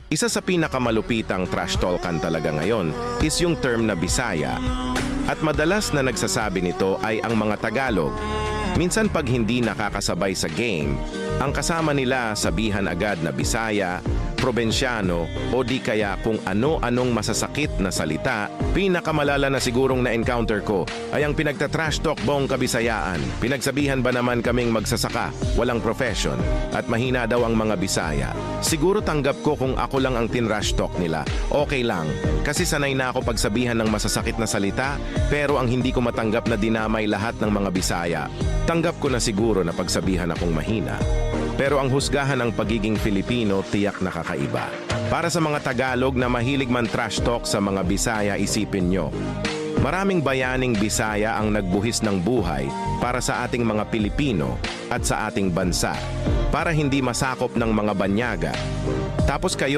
Isa sa pinakamalupitang trash talkan talaga ngayon is yung term na Bisaya. At madalas na nagsasabi nito ay ang mga Tagalog. Minsan pag hindi nakakasabay sa game, ang kasama nila sabihan agad na Bisaya, Probensyano o di kaya kung ano-anong masasakit na salita. Pinakamalala na sigurong na-encounter ko ay ang pinagtatrash talk buong Kabisayaan. Pinagsabihan ba naman kaming magsasaka, walang profession, at mahina daw ang mga Bisaya. Siguro tanggap ko kung ako lang ang tinrash talk nila. Okay lang, kasi sanay na ako pagsabihan ng masasakit na salita, pero ang hindi ko matanggap na dinamay lahat ng mga Bisaya. Tanggap ko na siguro na pagsabihan akong mahina. Pero ang husgahan ng pagiging Filipino tiyak nakakaiba. Para sa mga Tagalog na mahilig man trash talk sa mga Bisaya, isipin nyo. Maraming bayaning Bisaya ang nagbuhis ng buhay para sa ating mga Pilipino at sa ating bansa, para hindi masakop ng mga banyaga. Tapos kayo